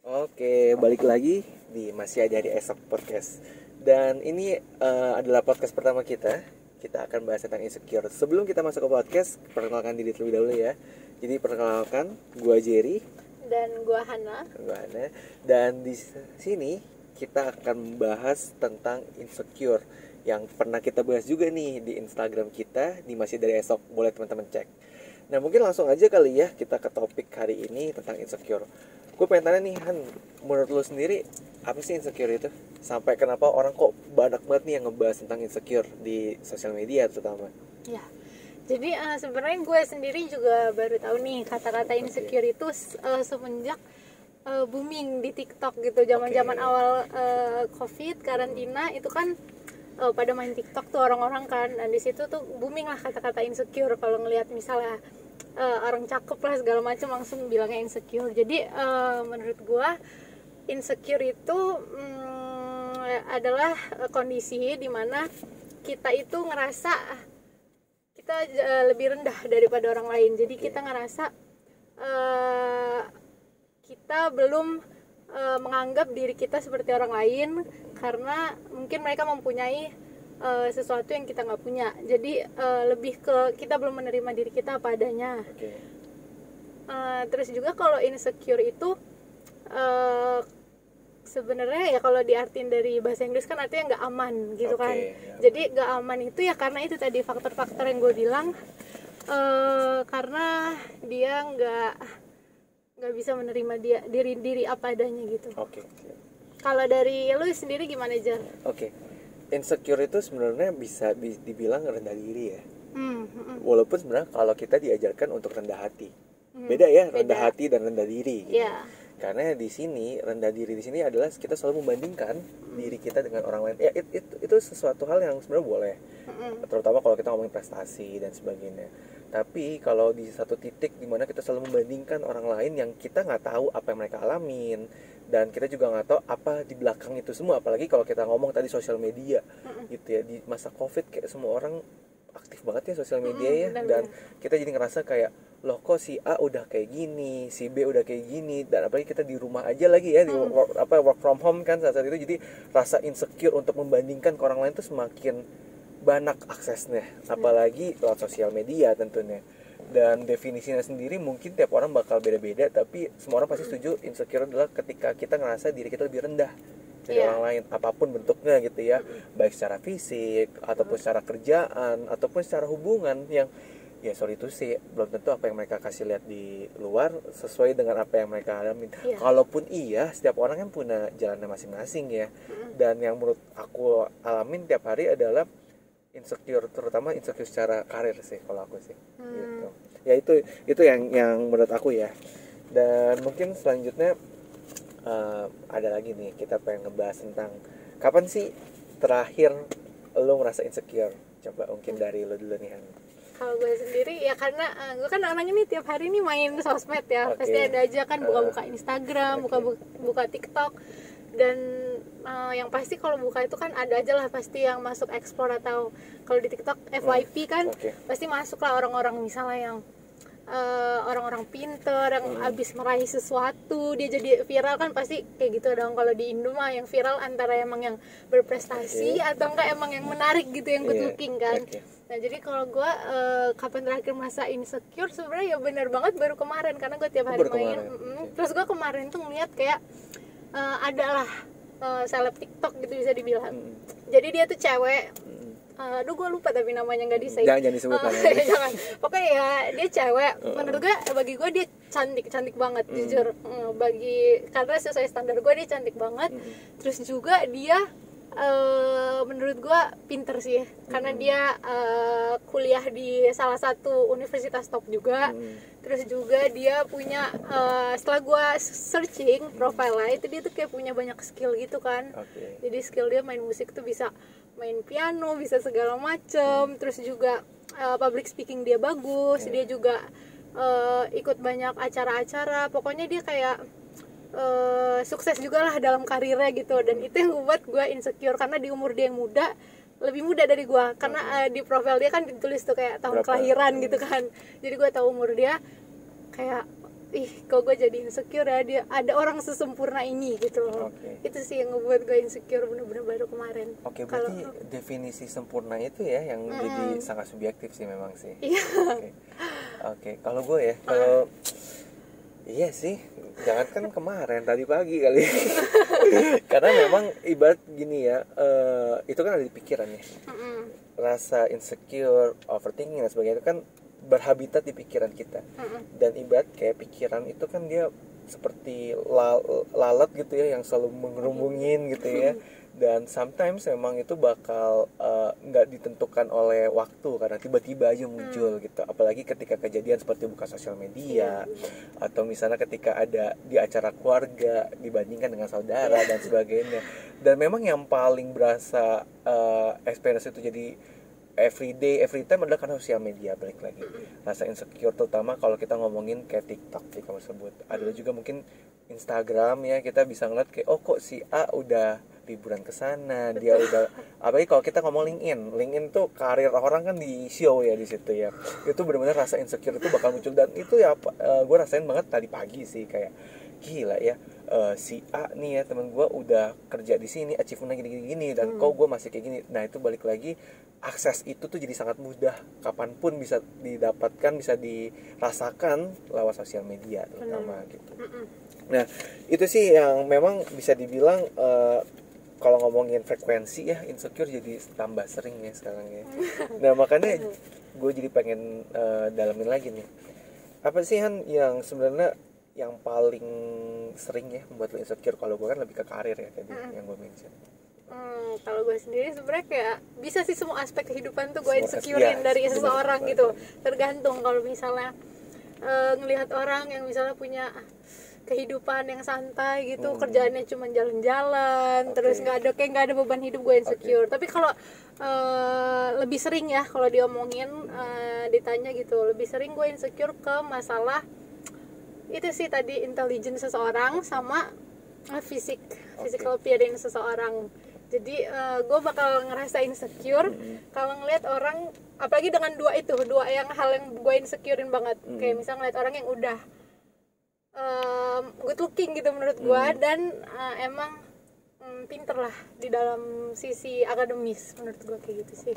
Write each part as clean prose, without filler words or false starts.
Oke, balik lagi di Masih Ada di Esok Podcast. Dan ini adalah podcast pertama kita. Kita akan bahas tentang insecure. Sebelum kita masuk ke podcast, perkenalkan diri terlebih dahulu ya. Jadi perkenalkan, gua Jerry, Dan gua Hana. Dan di sini kita akan membahas tentang insecure yang pernah kita bahas juga nih di Instagram kita di Masih Dari Esok. Boleh teman-teman cek. Nah, mungkin langsung aja kali ya kita ke topik hari ini tentang insecure. Gue pengen tanya nih Han, menurut lo sendiri apa sih insecure itu? Sampai kenapa orang kok banyak banget nih yang ngebahas tentang insecure di sosial media terutama? Ya. Jadi sebenarnya gue sendiri juga baru tahu nih kata-kata insecure itu semenjak booming di TikTok gitu. Zaman-zaman awal COVID karantina itu kan pada main TikTok tuh orang-orang kan. Dan di situ tuh booming lah kata-kata insecure. Kalau ngelihat misalnya orang cakep lah segala macam langsung bilangnya insecure. Jadi menurut gue insecure itu adalah kondisi di mana kita itu ngerasa kita lebih rendah daripada orang lain. Jadi kita ngerasa kita belum menganggap diri kita seperti orang lain karena mungkin mereka mempunyai sesuatu yang kita nggak punya. Jadi lebih ke kita belum menerima diri kita apa adanya. Terus juga kalau insecure itu sebenarnya ya kalau diartiin dari bahasa Inggris kan artinya nggak aman gitu kan. Jadi nggak aman itu ya karena itu tadi faktor-faktor yang gue bilang, karena dia nggak bisa menerima diri apa adanya gitu. Kalau dari lu sendiri gimana, Jar? Insecure itu sebenarnya bisa dibilang rendah diri ya. Walaupun sebenarnya kalau kita diajarkan untuk rendah hati, beda ya, rendah hati dan rendah diri gitu. Karena di sini rendah diri di sini adalah kita selalu membandingkan diri kita dengan orang lain. Ya itu sesuatu hal yang sebenarnya boleh, terutama kalau kita ngomongin prestasi dan sebagainya. Tapi kalau di satu titik di mana kita selalu membandingkan orang lain yang kita nggak tahu apa yang mereka alamin, dan kita juga nggak tahu apa di belakang itu semua, apalagi kalau kita ngomong tadi sosial media gitu ya, di masa COVID kayak semua orang aktif banget ya sosial media ya, dan kita jadi ngerasa kayak loh kok si A udah kayak gini, si B udah kayak gini, dan apalagi kita di rumah aja lagi ya, di work from home kan saat itu, jadi rasa insecure untuk membandingkan ke orang lain tuh semakin banyak aksesnya, apalagi lewat sosial media tentunya. Dan definisinya sendiri mungkin tiap orang bakal beda-beda, tapi semua orang pasti setuju insecure adalah ketika kita ngerasa diri kita lebih rendah dari orang lain, apapun bentuknya gitu ya, baik secara fisik ataupun secara kerjaan ataupun secara hubungan yang ya sorry itu sih belum tentu apa yang mereka kasih lihat di luar sesuai dengan apa yang mereka alami. Kalaupun iya, setiap orang kan punya jalannya masing-masing ya. Dan yang menurut aku alamin tiap hari adalah insecure, terutama insecure secara karir sih kalau aku sih. Gitu. Ya itu yang menurut aku ya. Dan mungkin selanjutnya ada lagi nih, kita pengen ngebahas tentang kapan sih terakhir lo ngerasa insecure. Coba mungkin dari lo dulu nih Han. Kalau gue sendiri ya karena gue kan orang ini tiap hari ini main sosmed ya, pasti ada aja kan buka-buka Instagram, buka TikTok, dan yang pasti kalau buka itu kan ada aja lah pasti yang masuk explore, atau kalau di TikTok FYP kan pasti masuk lah orang-orang misalnya yang orang-orang pinter yang abis meraih sesuatu dia jadi viral kan, pasti kayak gitu dong. Kalau di Indo mah yang viral antara emang yang berprestasi atau enggak emang yang menarik gitu, yang good looking kan. Nah jadi kalau gue kapan terakhir merasa insecure, sebenarnya ya benar banget baru kemarin, karena gue tiap hari main. Terus gue kemarin tuh ngeliat kayak adalah seleb TikTok gitu bisa dibilang. Jadi dia tuh cewek, aduh gue lupa tapi namanya nggak disebut. Jangan disebutkan. Jangan. Pokoknya ya dia cewek. Menurut gue, bagi gue dia cantik banget jujur. Karena sesuai standar gue dia cantik banget. Terus juga dia menurut gue pinter sih, karena dia kuliah di salah satu universitas top juga. Terus juga dia punya setelah gue searching profile-nya itu, dia tuh kayak punya banyak skill gitu kan. Jadi skill dia main musik tuh bisa main piano, bisa segala macem. Terus juga public speaking dia bagus. Dia juga ikut banyak acara-acara. Pokoknya dia kayak sukses juga lah dalam karirnya gitu. Dan itu yang membuat gue insecure, karena di umur dia yang muda, lebih muda dari gue, karena di profil dia kan ditulis tuh kayak tahun kelahiran gitu kan. Jadi gue tahu umur dia kayak ih kok gue jadi insecure ya, dia ada orang sesempurna ini gitu loh. Itu sih yang ngebuat gue insecure bener-bener baru kemarin. Berarti definisi sempurna itu ya yang jadi sangat subjektif sih memang sih. Iya. Oke. Kalau gue ya, kalau iya sih, jangankan kemarin, tadi pagi kali. Karena memang ibarat gini ya, itu kan ada di pikiran ya. Rasa insecure, overthinking dan sebagainya itu kan berhabitat di pikiran kita. Dan ibarat kayak pikiran itu kan dia seperti lalat gitu ya, yang selalu mengerumungin gitu ya. Dan sometimes memang itu bakal nggak ditentukan oleh waktu, karena tiba-tiba aja muncul gitu. Apalagi ketika kejadian seperti buka sosial media, atau misalnya ketika ada di acara keluarga dibandingkan dengan saudara dan sebagainya. Dan memang yang paling berasa experience itu jadi every day, every time adalah karena sosial media. Balik lagi rasa insecure, terutama kalau kita ngomongin kayak TikTok yang kamu sebut. Ada juga mungkin Instagram ya, kita bisa ngeliat kayak kok si A udah liburan ke sana, dia udah, apalagi kalau kita ngomong LinkedIn tuh karir orang kan di show ya di situ ya. Itu benar-benar rasa insecure itu bakal muncul, dan itu ya gue rasain banget tadi pagi sih, kayak gila ya, si A nih ya teman gue udah kerja di sini, achievementnya gini-gini dan kok gue masih kayak gini. Nah itu balik lagi, akses itu tuh jadi sangat mudah, kapanpun bisa didapatkan, bisa dirasakan lewat sosial media terutama gitu. Nah itu sih yang memang bisa dibilang kalau ngomongin frekuensi ya, insecure jadi tambah sering ya sekarang ya. Nah makanya gue jadi pengen dalamin lagi nih, apa sih Han yang sebenarnya yang paling sering ya membuat lo insecure? Kalau gue kan lebih ke karir ya tadi yang gue mention. Kalau gue sendiri sebenarnya kayak bisa sih semua aspek kehidupan tuh gue insecurein dari seseorang gitu. Tergantung, kalau misalnya ngelihat orang yang misalnya punya kehidupan yang santai gitu, kerjaannya cuma jalan-jalan, terus nggak ada beban hidup, gue insecure. Tapi kalau lebih sering ya kalau diomongin, ditanya gitu, lebih sering gue insecure ke masalah itu sih tadi, intelligence seseorang sama physical appearance seseorang. Jadi gue bakal ngerasa insecure kalau ngeliat orang, apalagi dengan dua hal yang gue insecurein banget. Kayak misalnya ngeliat orang yang udah good looking gitu menurut gue, dan emang pinter lah di dalam sisi akademis, menurut gue kayak gitu sih.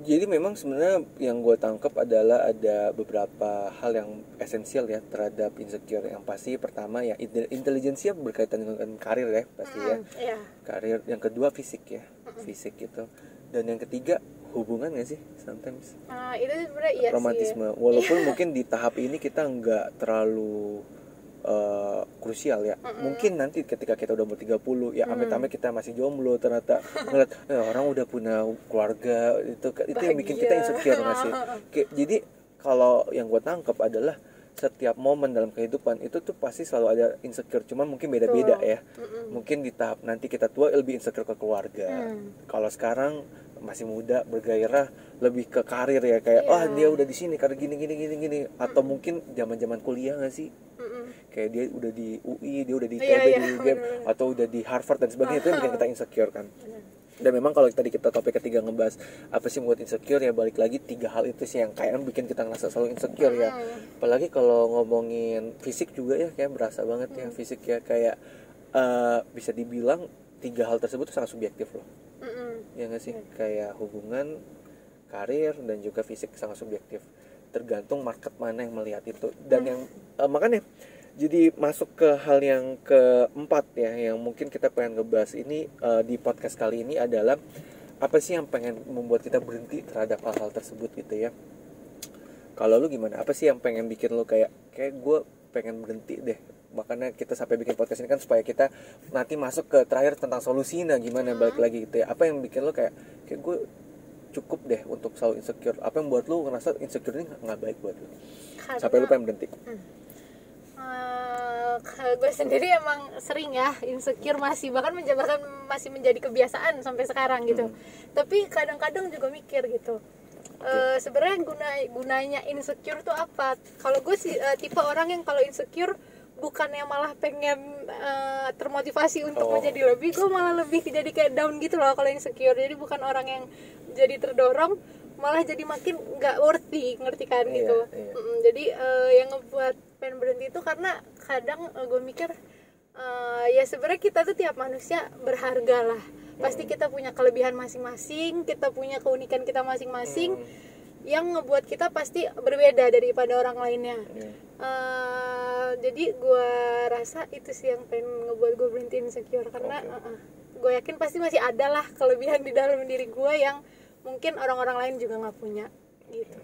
Jadi memang sebenarnya yang gue tangkap adalah ada beberapa hal yang esensial ya terhadap insecure. Yang pasti pertama ya intelijensia berkaitan dengan karir ya pasti ya. Karir. Yang kedua fisik ya, fisik gitu. Dan yang ketiga hubungan nggak sih sometimes? Itu sebenarnya iya romantisme sih. Walaupun mungkin di tahap ini kita nggak terlalu krusial ya. Mungkin nanti ketika kita udah umur 30 ya amit-amit kita masih jomblo, ternyata ngeliat orang udah punya keluarga, itu yang bikin kita insecure nggak sih? Jadi kalau yang gue tangkap adalah setiap momen dalam kehidupan itu tuh pasti selalu ada insecure, cuman mungkin beda-beda ya. Mungkin di tahap nanti kita tua lebih insecure ke keluarga. Kalau sekarang masih muda bergairah lebih ke karir ya, kayak dia udah di sini karena gini. Atau mungkin zaman-zaman kuliah nggak sih? Kayak dia udah di UI, dia udah di ITB, di UGM, atau udah di Harvard dan sebagainya. Itu yang bikin kita insecure kan. Dan memang kalau tadi kita topik ketiga ngebahas apa sih membuat insecure, ya balik lagi 3 hal itu sih yang kayak bikin kita ngerasa selalu insecure ya. Apalagi kalau ngomongin fisik juga ya, kayak berasa banget ya fisik ya, kayak bisa dibilang 3 hal tersebut sangat subjektif loh. Ya nggak sih? Kayak hubungan, karir, dan juga fisik sangat subjektif. Tergantung market mana yang melihat itu. Dan yang makanya jadi masuk ke hal yang keempat ya, yang mungkin kita pengen ngebahas ini di podcast kali ini adalah apa sih yang pengen membuat kita berhenti terhadap hal-hal tersebut gitu ya. Kalau lu gimana? Apa sih yang pengen bikin lu kayak gue pengen berhenti deh? Makanya kita sampai bikin podcast ini kan supaya kita nanti masuk ke terakhir tentang solusinya gimana, balik lagi gitu ya. Apa yang bikin lu kayak gue cukup deh untuk selalu insecure? Apa yang buat lu ngerasa insecure ini nggak baik buat lu? Sampai lu pengen berhenti? Gue sendiri emang sering ya insecure, bahkan masih menjadi kebiasaan sampai sekarang gitu. Tapi kadang-kadang juga mikir gitu, sebenarnya gunanya insecure tuh apa? Kalau gue sih tipe orang yang kalau insecure bukannya malah pengen termotivasi untuk menjadi lebih, gue malah lebih jadi kayak down gitu loh kalau insecure. Jadi bukan orang yang jadi terdorong, malah jadi makin nggak worthy, ngerti kan gitu. Jadi yang ngebuat pengen berhenti itu karena kadang gue mikir ya sebenarnya kita tuh tiap manusia berharga lah. Pasti kita punya kelebihan masing-masing, kita punya keunikan kita masing-masing yang ngebuat kita pasti berbeda daripada orang lainnya. Jadi gue rasa itu sih yang pengen ngebuat gue berhenti insecure karena gue yakin pasti masih ada lah kelebihan di dalam diri gue yang mungkin orang-orang lain juga nggak punya gitu.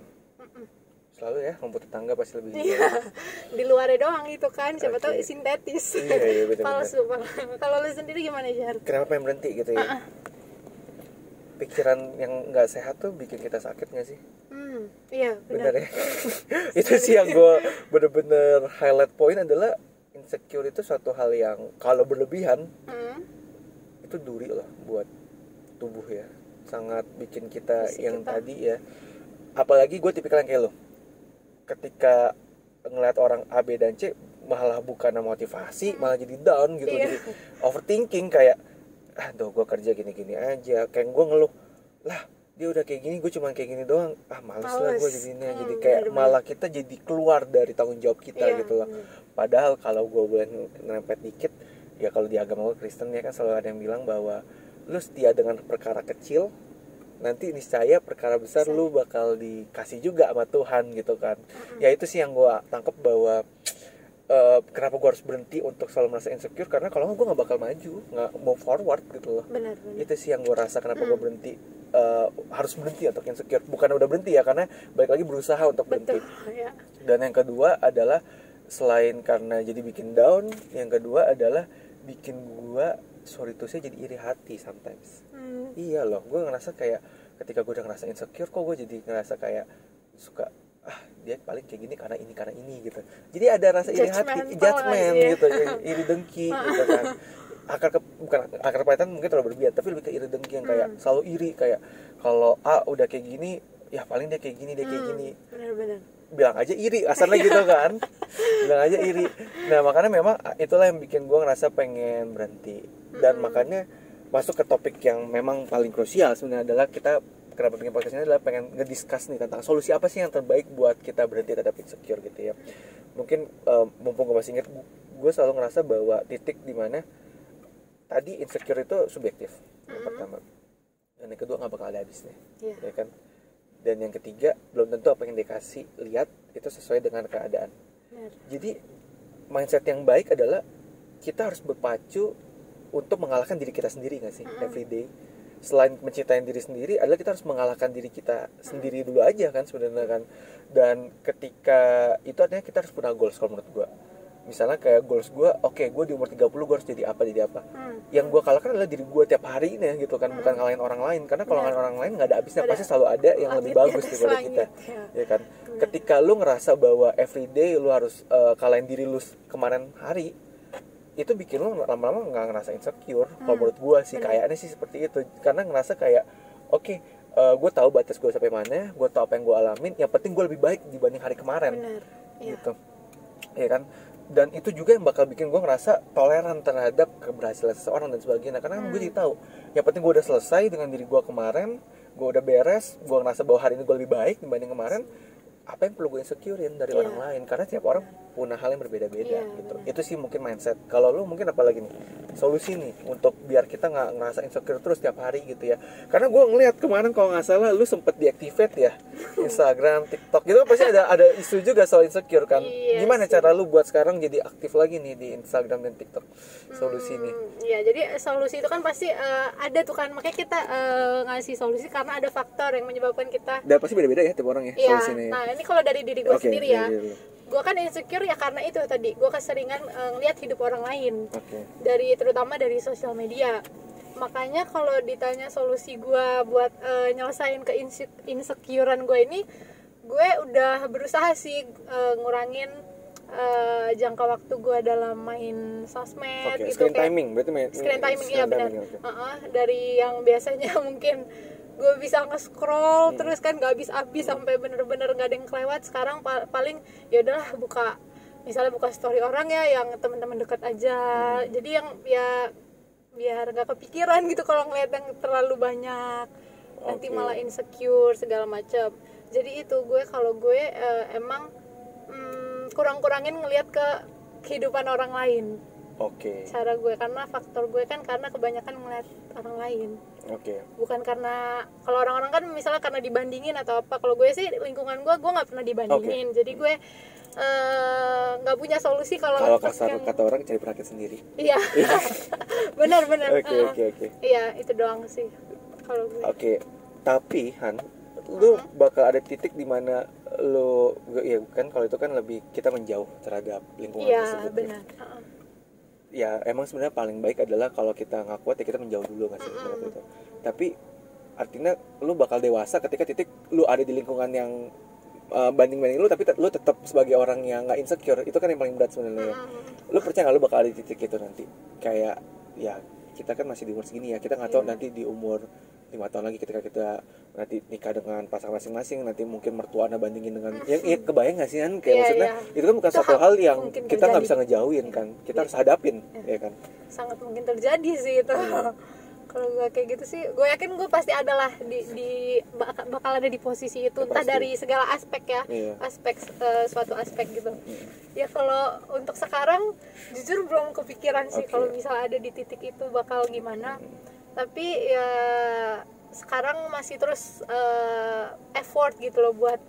Selalu ya, rumput tetangga pasti lebih di luarnya doang itu kan, siapa tahu sintetis. Iya, palsu. Kalau lu sendiri gimana, Jar? Kenapa pengen berhenti gitu ya? Pikiran yang nggak sehat tuh bikin kita sakit nggak sih? Iya benar ya. Itu sih yang gue bener-bener highlight point adalah insecure itu suatu hal yang kalau berlebihan itu duri lah buat tubuh ya, sangat bikin kita yang tadi ya. Apalagi gue tipikal yang kayak lo, ketika ngeliat orang A, B, dan C malah bukan motivasi, malah jadi down gitu, jadi overthinking kayak aduh gue kerja gini-gini aja, kayak gue ngeluh lah dia udah kayak gini, gue cuma kayak gini doang, males lah gue jadinya. Jadi kayak malah kita jadi keluar dari tanggung jawab kita gitu loh. Padahal kalau gue boleh ngerempet dikit ya, kalau di agama gue Kristen ya kan selalu ada yang bilang bahwa lu setia dengan perkara kecil, nanti niscaya perkara besar lu bakal dikasih juga sama Tuhan gitu kan. Ya itu sih yang gue tangkep bahwa kenapa gue harus berhenti untuk selalu merasa insecure, karena kalau gue nggak bakal maju, nggak mau forward gitu loh. Benar. Itu sih yang gue rasa kenapa gue berhenti, harus berhenti untuk insecure. Bukan udah berhenti ya, karena balik lagi berusaha untuk berhenti. Ya. Dan yang kedua adalah selain karena jadi bikin down, yang kedua adalah bikin gue sorry to say jadi iri hati sometimes. Iya loh, gue ngerasa kayak ketika gue udah ngerasa insecure, kok gue jadi ngerasa kayak suka dia paling kayak gini karena ini gitu. Jadi ada rasa iri hati, judgment gitu, iri dengki gitu kan. Bukan akar kepahitan mungkin terlalu berlebihan, tapi lebih ke iri dengki yang kayak selalu iri, kayak kalau A udah kayak gini, ya paling dia kayak gini, Benar. Bilang aja iri, asalnya gitu kan. Bilang aja iri. Nah makanya memang itulah yang bikin gue ngerasa pengen berhenti. Dan makanya masuk ke topik yang memang paling krusial sebenarnya adalah kita kenapa bikin podcast ini adalah pengen ngediscuss nih tentang solusi apa sih yang terbaik buat kita berhenti terhadap insecure gitu ya. Mungkin mumpung gue masih ingat, gue selalu ngerasa bahwa titik dimana tadi insecure itu subjektif yang pertama, dan yang kedua nggak bakal ada habisnya, ya kan. Dan yang ketiga belum tentu apa yang dikasih lihat itu sesuai dengan keadaan. Jadi mindset yang baik adalah kita harus berpacu untuk mengalahkan diri kita sendiri nggak sih everyday. Selain mencintai diri sendiri adalah kita harus mengalahkan diri kita sendiri dulu aja kan sebenarnya kan. Dan ketika itu artinya kita harus punya goals kalau menurut gue. Misalnya kayak goals gue, gue di umur 30 gue harus jadi apa. Yang gue kalahkan adalah diri gue tiap hari ini gitu kan, bukan ngalahin orang lain. Karena kalau ngalahin orang lain nggak ada habisnya, pasti selalu ada yang lebih bagus daripada kita. Ya kan. Ketika lu ngerasa bahwa everyday lu harus kalahin diri lu kemarin hari, itu bikin lo lama-lama nggak ngerasa insecure. Kalau menurut gue sih kayaknya sih seperti itu, karena ngerasa kayak gue tahu batas gue sampai mana, gue tahu apa yang gue alamin, yang penting gue lebih baik dibanding hari kemarin. Gitu ya kan. Dan itu juga yang bakal bikin gue ngerasa toleran terhadap keberhasilan seseorang dan sebagainya, karena gue jadi tahu yang penting gue udah selesai dengan diri gue kemarin, gue udah beres, gue ngerasa bahwa hari ini gue lebih baik dibanding kemarin. Apa yang perlu gue insecurein dari orang lain, karena tiap orang punya hal yang berbeda-beda gitu. Itu sih mungkin mindset. Kalau lu mungkin apa lagi nih solusi nih untuk biar kita nggak ngerasa insecure terus tiap hari gitu ya. Karena gue ngeliat kemarin kalau nggak salah lu sempet deactivate ya Instagram, TikTok gitu, pasti ada isu juga soal insecure kan. Gimana cara lu buat sekarang jadi aktif lagi nih di Instagram dan TikTok? Solusi nih. Iya, jadi solusi itu kan pasti ada tuh kan, makanya kita ngasih solusi karena ada faktor yang menyebabkan kita. Dan pasti beda-beda ya tiap orang ya solusinya. Nah ini kalau dari diri gue sendiri ya, gue kan insecure ya karena itu tadi, gue keseringan ngeliat hidup orang lain, terutama dari sosial media. Makanya kalau ditanya solusi gue buat nyelesain ke insecurean gue ini, gue udah berusaha sih ngurangin jangka waktu gue dalam main sosmed gitu. Screen timing, berarti screen timing ya benar. Dari yang biasanya mungkin gue bisa nge-scroll terus kan gak habis-habis sampai bener-bener gak ada yang kelewat, sekarang paling ya udahlah buka story orang ya yang teman-teman dekat aja. Jadi yang ya biar gak kepikiran gitu kalau ngeliat yang terlalu banyak, nanti malah insecure segala macam. Jadi itu kalau gue emang kurang-kurangin ngelihat ke kehidupan orang lain. Cara gue, karena faktor gue kan karena kebanyakan ngeliat orang lain. Bukan karena, kalau orang-orang kan misalnya karena dibandingin atau apa. Kalau gue sih lingkungan gue nggak pernah dibandingin. Jadi gue nggak punya solusi kalau kata orang cari perakit sendiri. Iya. benar. Oke. Iya, itu doang sih kalau gue. Tapi Han, lu bakal ada titik di mana lu, ya kan kalau itu kan lebih kita menjauh terhadap lingkungan tersebut. Iya, benar. Ya emang sebenarnya paling baik adalah kalau kita nggak kuat ya kita menjauh dulu nggak sih itu. Tapi artinya lu bakal dewasa ketika titik lu ada di lingkungan yang banding-banding lu, tapi lu tetap sebagai orang yang nggak insecure. Itu kan yang paling berat sebenarnya. Lu percaya nggak lu bakal ada di titik itu nanti? Kayak ya kita kan masih di umur segini ya, kita nggak tahu nanti di umur 5 tahun lagi ketika kita nanti nikah dengan pasangan masing-masing, nanti mungkin mertua Anda bandingin dengan yang kebayang nggak sih kan? Kayak maksudnya itu kan bukan satu hal yang kita nggak bisa ngejauhin kan, kita harus hadapin, ya kan? Sangat mungkin terjadi sih itu. Kalau gue kayak gitu sih, gue yakin gue pasti adalah bakal ada di posisi itu, entah dari segala aspek ya, aspek suatu aspek gitu. Ya kalau untuk sekarang jujur belum kepikiran sih kalau misalnya ada di titik itu bakal gimana. Tapi ya sekarang masih terus effort gitu loh buat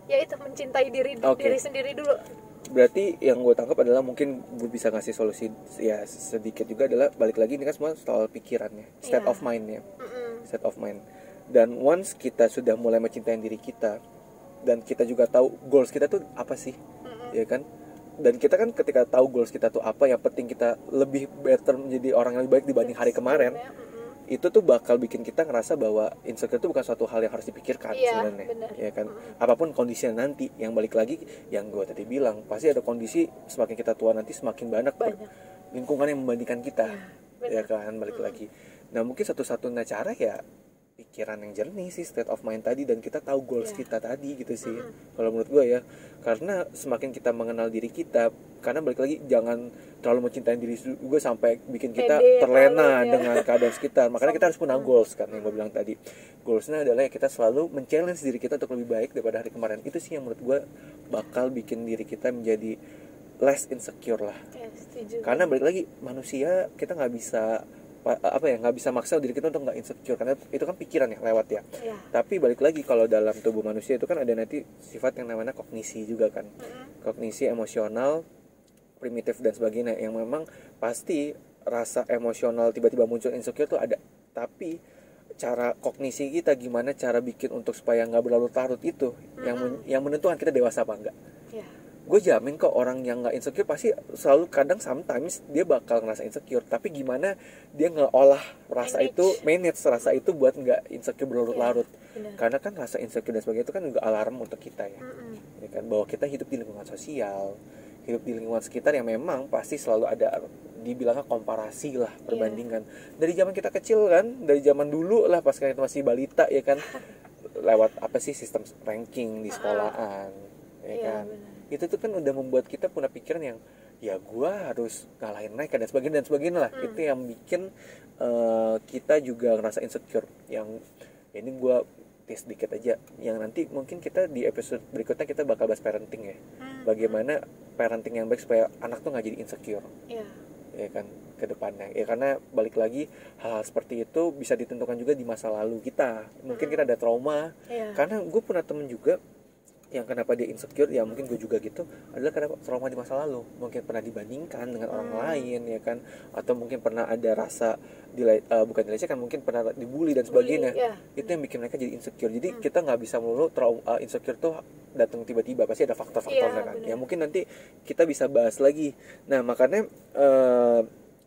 ya itu mencintai diri sendiri dulu. Berarti yang gue tangkap adalah mungkin gue bisa ngasih solusi ya sedikit juga adalah balik lagi ini kan semua soal pikirannya, state of mind-nya. State of mind. Dan once kita sudah mulai mencintai diri kita dan kita juga tahu goals kita tuh apa sih, ya kan? Dan kita kan ketika tahu goals kita tuh apa, yang penting kita lebih better menjadi orang yang lebih baik dibanding hari kemarin. Itu tuh bakal bikin kita ngerasa bahwa insecure itu bukan suatu hal yang harus dipikirkan sebenarnya, ya kan? Apapun kondisinya nanti, yang balik lagi yang gue tadi bilang, pasti ada kondisi semakin kita tua nanti semakin banyak. Lingkungan yang membandingkan kita, ya kan? Balik lagi. Nah mungkin satu-satunya cara ya pikiran yang jernih sih, state of mind tadi, dan kita tahu goals kita tadi gitu sih. Kalau menurut gue ya, karena semakin kita mengenal diri kita, karena balik lagi jangan terlalu mencintai diri gue sampai bikin kita terlena dengan keadaan sekitar. Makanya kita harus punya goals kan, yang gue bilang tadi. Goalsnya adalah kita selalu men-challenge diri kita untuk lebih baik daripada hari kemarin. Itu sih yang menurut gue bakal bikin diri kita menjadi less insecure lah. Karena balik lagi manusia, kita nggak bisa nggak bisa maksa diri kita untuk nggak insecure, karena itu kan pikiran ya lewat ya. Tapi balik lagi kalau dalam tubuh manusia itu kan ada nanti sifat yang namanya kognisi juga kan, kognisi emosional, primitif dan sebagainya, yang memang pasti rasa emosional tiba-tiba muncul insecure tuh ada. Tapi cara kognisi kita gimana cara bikin untuk supaya nggak berlarut-larut itu yang menentukan kita dewasa apa enggak. Gue jamin kok orang yang nggak insecure pasti selalu, kadang sometimes dia bakal ngerasa insecure, tapi gimana dia ngeolah manage rasa itu buat nggak insecure berlarut-larut. Karena kan rasa insecure dan sebagainya itu kan juga alarm untuk kita ya kan, bahwa kita hidup di lingkungan sosial, hidup di lingkungan sekitar yang memang pasti selalu ada dibilangnya komparasi lah, perbandingan. Dari zaman kita kecil kan, dari zaman dulu lah pas kita masih balita ya kan, lewat apa sih sistem ranking di sekolahan ya kan. Itu tuh kan udah membuat kita punya pikiran yang ya gue harus ngalahin mereka dan sebagainya lah. Itu yang bikin kita juga ngerasa insecure. Yang ini gue tes sedikit aja, yang nanti mungkin kita di episode berikutnya kita bakal bahas parenting ya. Bagaimana parenting yang baik supaya anak tuh nggak jadi insecure, ya kan, ke depannya. Ya karena balik lagi hal-hal seperti itu bisa ditentukan juga di masa lalu kita. Mungkin kita ada trauma. Karena gue punya temen juga yang kenapa dia insecure, ya mungkin gue juga gitu, adalah karena trauma di masa lalu. Mungkin pernah dibandingkan dengan orang lain ya kan, atau mungkin pernah ada rasa bukan dilecehkan, mungkin pernah dibully dan sebagainya. Itu yang bikin mereka jadi insecure. Jadi kita nggak bisa melulu insecure tuh datang tiba-tiba, pasti ada faktor-faktornya kan. Ya mungkin nanti kita bisa bahas lagi. Nah makanya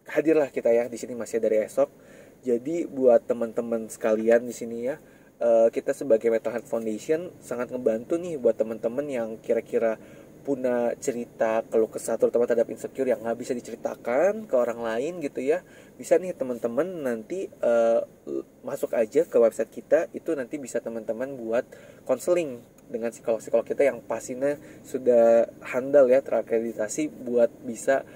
hadirlah kita ya di sini masih dari esok. Jadi buat teman-teman sekalian di sini ya, kita sebagai Mental Health Foundation sangat ngebantu nih buat teman-teman yang kira-kira punya cerita keluh kesah terutama terhadap insecure yang nggak bisa diceritakan ke orang lain gitu ya. Bisa nih teman-teman nanti masuk aja ke website kita, itu nanti bisa teman-teman buat konseling dengan psikolog-psikolog kita yang pastinya sudah handal ya, terakreditasi buat bisa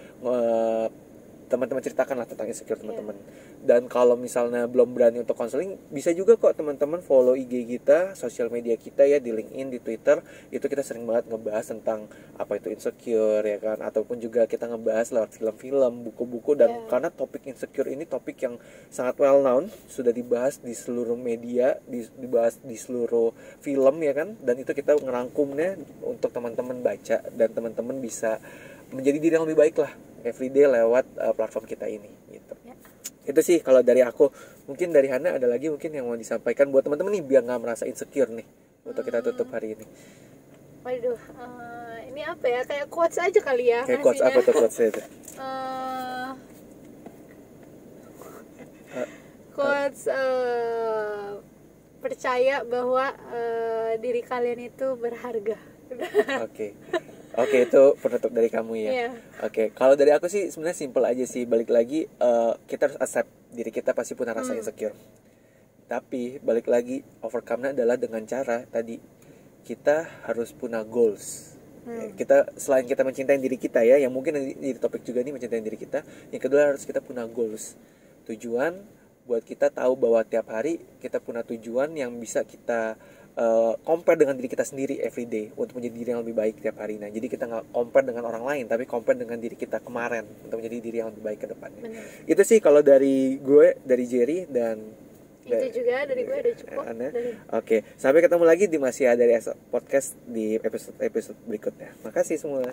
teman-teman ceritakan lah tentang insecure teman-teman. Dan kalau misalnya belum berani untuk konseling, bisa juga kok teman-teman follow IG kita, sosial media kita ya, di LinkedIn, di Twitter. Itu kita sering banget ngebahas tentang apa itu insecure ya kan, ataupun juga kita ngebahas lewat film-film, buku-buku. Dan karena topik insecure ini topik yang sangat well known, sudah dibahas di seluruh media, dibahas di seluruh film ya kan, dan itu kita ngerangkumnya untuk teman-teman baca dan teman-teman bisa menjadi diri yang lebih baik lah everyday lewat platform kita ini gitu. Itu sih kalau dari aku. Mungkin dari Hana ada lagi mungkin yang mau disampaikan buat teman-teman nih biar nggak merasa insecure nih untuk kita tutup hari ini. Waduh, ini apa ya, kayak quotes aja kali ya. Kayak quotes apa tuh quotesnya itu? Quotes percaya bahwa diri kalian itu berharga. Oke, itu penutup dari kamu ya. Oke, kalau dari aku sih sebenarnya simple aja sih. Balik lagi, kita harus accept diri kita pasti punya rasa insecure. Tapi balik lagi, overcome-nya adalah dengan cara tadi, kita harus punya goals. Kita selain kita mencintai diri kita ya, yang mungkin di topik juga nih mencintai diri kita. Yang kedua harus kita punya goals, tujuan buat kita tahu bahwa tiap hari kita punya tujuan yang bisa kita compare dengan diri kita sendiri everyday untuk menjadi diri yang lebih baik tiap hari. Nah, jadi kita nggak compare dengan orang lain, tapi compare dengan diri kita kemarin untuk menjadi diri yang lebih baik ke depannya. Itu sih kalau dari gue, dari Jerry, dan itu juga dari gue udah cukup. Oke, sampai ketemu lagi di Masih Ada Podcast di episode berikutnya. Makasih semua.